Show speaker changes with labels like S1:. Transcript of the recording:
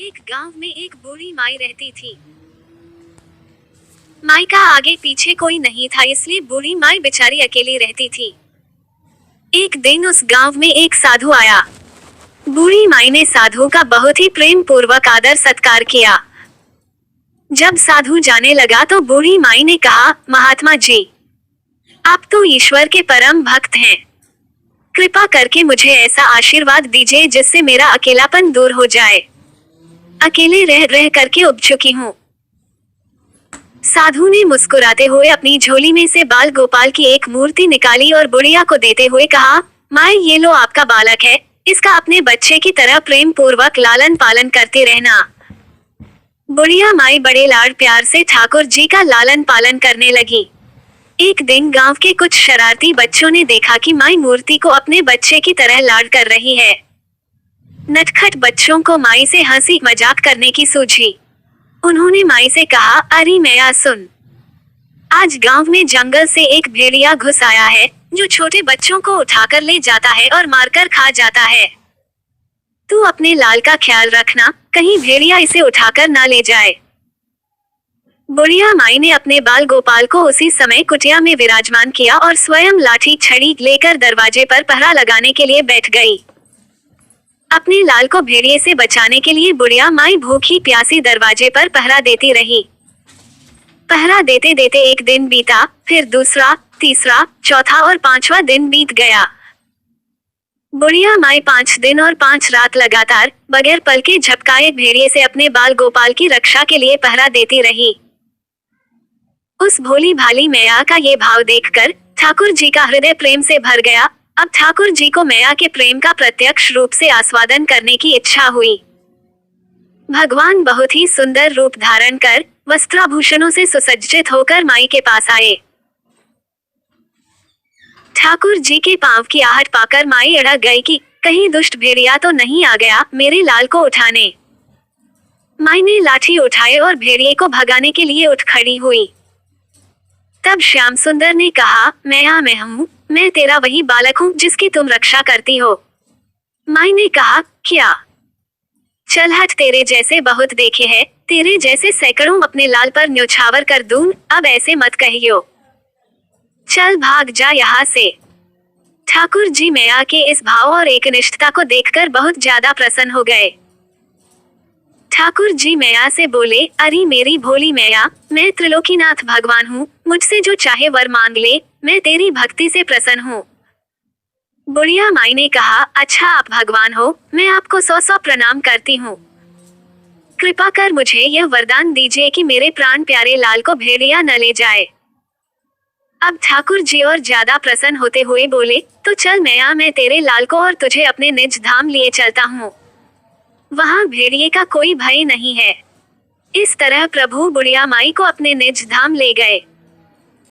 S1: एक गांव में एक बूढ़ी माई रहती थी। माई का आगे पीछे कोई नहीं था, इसलिए बूढ़ी माई बेचारी अकेली रहती थी। एक दिन उस गांव में एक साधु आया। बूढ़ी माई ने साधु का बहुत ही प्रेम पूर्वक आदर सत्कार किया। जब साधु जाने लगा तो बूढ़ी माई ने कहा, महात्मा जी, आप तो ईश्वर के परम भक्त हैं। कृपा करके मुझे ऐसा आशीर्वाद दीजिए जिससे मेरा अकेलापन दूर हो जाए। अकेले रह रह करके उब चुकी हूँ। साधु ने मुस्कुराते हुए अपनी झोली में से बाल गोपाल की एक मूर्ति निकाली और बुढ़िया को देते हुए कहा, माई ये लो आपका बालक है, इसका अपने बच्चे की तरह प्रेम पूर्वक लालन पालन करते रहना। बुढ़िया माई बड़े लाड प्यार से ठाकुर जी का लालन पालन करने लगी। एक दिन गांव के कुछ शरारती बच्चों ने देखा कि माई मूर्ति को अपने बच्चे की तरह लाड कर रही है। नटखट बच्चों को माई से हंसी मजाक करने की सूझी। उन्होंने माई से कहा, अरे मैया सुन, आज गांव में जंगल से एक भेड़िया घुस आया है जो छोटे बच्चों को उठाकर ले जाता है और मारकर खा जाता है। तू अपने लाल का ख्याल रखना, कहीं भेड़िया इसे उठाकर ना ले जाए। बुढ़िया माई ने अपने बाल गोपाल को उसी समय कुटिया में विराजमान किया और स्वयं लाठी छड़ी लेकर दरवाजे पर पहरा लगाने के लिए बैठ गई। अपने लाल को भेड़िए से बचाने के लिए बुढ़िया माई भूखी प्यासी दरवाजे पर पहरा देती रही। पहरा देते देते एक दिन बीता, फिर दूसरा, तीसरा, चौथा और पांचवा दिन बीत गया। बुढ़िया माई 5 दिन और 5 रात लगातार बगैर पल के झपकाए भेड़िए से अपने बाल गोपाल की रक्षा के लिए पहरा देती रही। उस भोली भाली मैया का ये भाव देखकर ठाकुर जी का हृदय प्रेम से भर गया। अब ठाकुर जी को मैया के प्रेम का प्रत्यक्ष रूप से आस्वादन करने की इच्छा हुई। भगवान बहुत ही सुंदर रूप धारण कर वस्त्राभूषणों से सुसज्जित होकर माई के पास आए। ठाकुर जी के पांव की आहट पाकर माई अड़क गई कि कहीं दुष्ट भेड़िया तो नहीं आ गया मेरे लाल को उठाने। माई ने लाठी उठाए और भेड़िए को भगाने के लिए उठ खड़ी हुई। तब श्याम सुंदर ने कहा, मैं हूँ, मैं तेरा वही बालक हूँ जिसकी तुम रक्षा करती हो। माई ने कहा, क्या? चल हट, तेरे जैसे बहुत देखे हैं, तेरे जैसे सैकड़ों अपने लाल पर न्योछावर कर दूं, अब ऐसे मत कहियो। चल भाग जा यहाँ से। ठाकुर जी मैया के इस भाव और एकनिष्ठता को देखकर बहुत ज्यादा प्रसन्न हो गए। ठाकुर जी मैया से बोले, अरे मेरी भोली मैया, मैं त्रिलोकीनाथ भगवान हूँ, मुझसे जो चाहे वर मांग ले, मैं तेरी भक्ति से प्रसन्न हूँ। बुढ़िया माई ने कहा, अच्छा आप भगवान हो, मैं आपको 100 प्रणाम करती हूँ। कृपा कर मुझे यह वरदान दीजिए कि मेरे प्राण प्यारे लाल को भेड़िया न ले जाए। अब ठाकुर जी और ज्यादा प्रसन्न होते हुए बोले, तो चल मैया, मैं तेरे लाल को और तुझे अपने निज धाम लिए चलता हूँ। वहाँ भेड़िए का कोई भय नहीं है। इस तरह प्रभु बुढ़िया माई को अपने निज धाम ले गए।